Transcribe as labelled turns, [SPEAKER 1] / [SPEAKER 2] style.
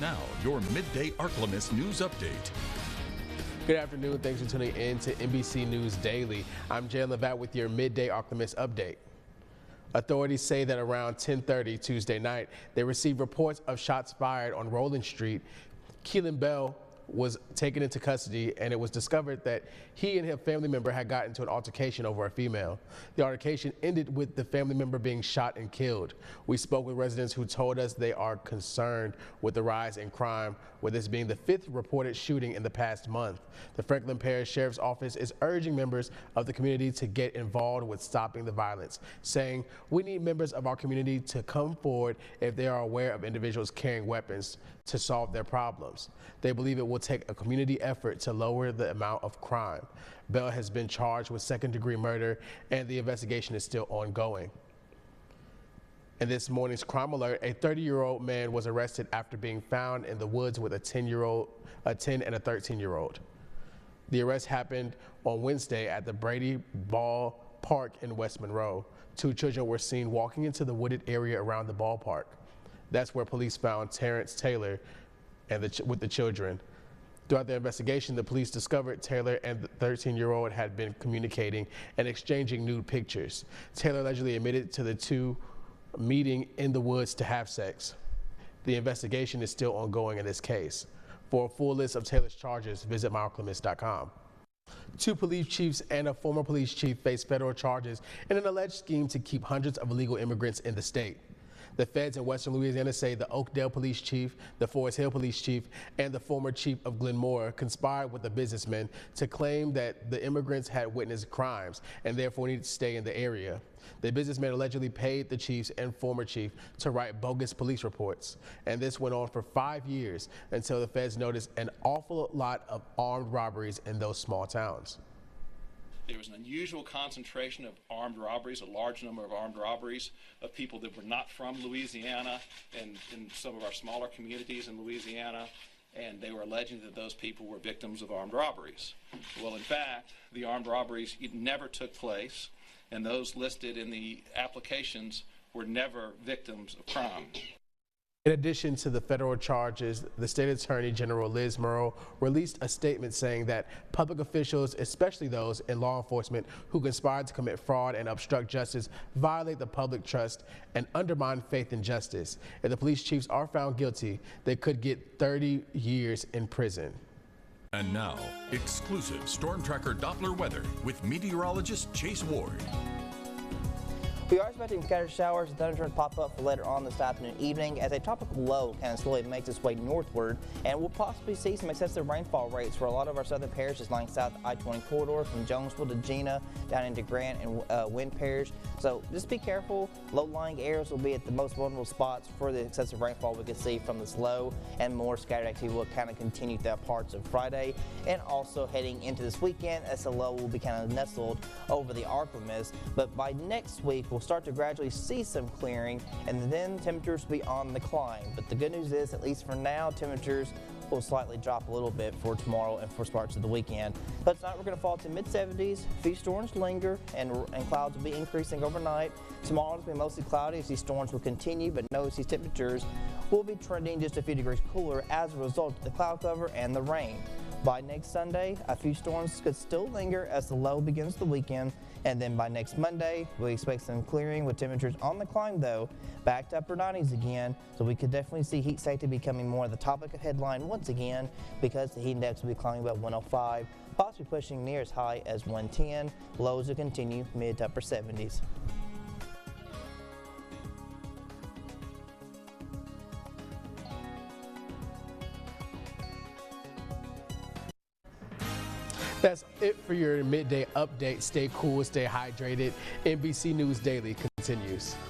[SPEAKER 1] now, your Midday Ark-La-Miss news update.
[SPEAKER 2] Good afternoon. Thanks for tuning in to NBC News Daily. I'm Jay Levat with your Midday Ark-La-Miss update. Authorities say that around 10:30 Tuesday night, they received reports of shots fired on Rowland Street. Keelan Bell was taken into custody, and it was discovered that he and his family member had gotten into an altercation over a female. The altercation ended with the family member being shot and killed. We spoke with residents who told us they are concerned with the rise in crime, with this being the 5th reported shooting in the past month. The Franklin Parish Sheriff's Office is urging members of the community to get involved with stopping the violence, saying, "We need members of our community to come forward if they are aware of individuals carrying weapons to solve their problems." They believe it will take a community effort to lower the amount of crime. Bell has been charged with second-degree murder, and the investigation is still ongoing. In this morning's crime alert, a 30-year-old man was arrested after being found in the woods with a 10 and a 13-year-old. The arrest happened on Wednesday at the Brady Ball Park in West Monroe. 2 children were seen walking into the wooded area around the ballpark. That's where police found Terrence Taylor with the children. Throughout the investigation, the police discovered Taylor and the 13-year-old had been communicating and exchanging nude pictures. Taylor allegedly admitted to the 2 meeting in the woods to have sex. The investigation is still ongoing in this case. For a full list of Taylor's charges, visit myarklamiss.com. 2 police chiefs and a former police chief face federal charges in an alleged scheme to keep hundreds of illegal immigrants in the state. The feds in western Louisiana say the Oakdale police chief, the Forest Hill police chief, and the former chief of Glenmore conspired with the businessmen to claim that the immigrants had witnessed crimes and therefore needed to stay in the area. The businessmen allegedly paid the chiefs and former chief to write bogus police reports, and this went on for 5 years until the feds noticed an awful lot of armed robberies in those small towns.
[SPEAKER 3] There was an unusual concentration of armed robberies, a large number of armed robberies of people that were not from Louisiana and in some of our smaller communities in Louisiana, and they were alleging that those people were victims of armed robberies. Well, in fact, the armed robberies never took place, and those listed in the applications were never victims of crime.
[SPEAKER 2] In addition to the federal charges, the state attorney general Liz Murrow released a statement saying that public officials, especially those in law enforcement who conspired to commit fraud and obstruct justice, violate the public trust and undermine faith in justice. If the police chiefs are found guilty, they could get 30 years in prison.
[SPEAKER 1] And now, exclusive Storm Tracker Doppler weather with meteorologist Chase Ward.
[SPEAKER 4] We are expecting scattered showers and thunderstorms pop up for later on this afternoon and evening as a tropical low kind of slowly makes its way northward, and we'll possibly see some excessive rainfall rates for a lot of our southern parishes lying south I-20 corridor from Jonesville to Gina down into Grant and Wynn Parish. So just be careful. Low-lying areas will be at the most vulnerable spots for the excessive rainfall we can see from this low, and more scattered activity will kind of continue throughout parts of Friday and also heading into this weekend as the low will be kind of nestled over the Ark-La-Miss. But by next week, we'll start to gradually see some clearing, and then temperatures will be on the climb. But the good news is, at least for now, temperatures will slightly drop a little bit for tomorrow and for parts of the weekend. But tonight we're going to fall to mid-70s. A few storms linger, and clouds will be increasing overnight. Tomorrow will be mostly cloudy as these storms will continue, but notice these temperatures will be trending just a few degrees cooler as a result of the cloud cover and the rain. By next Sunday, a few storms could still linger as the low begins the weekend, and then by next Monday, we expect some clearing with temperatures on the climb, though, back to upper 90s again, so we could definitely see heat safety becoming more of the topic of headline once again because the heat index will be climbing about 105, possibly pushing near as high as 110. Lows will continue mid to upper 70s.
[SPEAKER 2] That's it for your midday update. Stay cool, stay hydrated. NBC News Daily continues.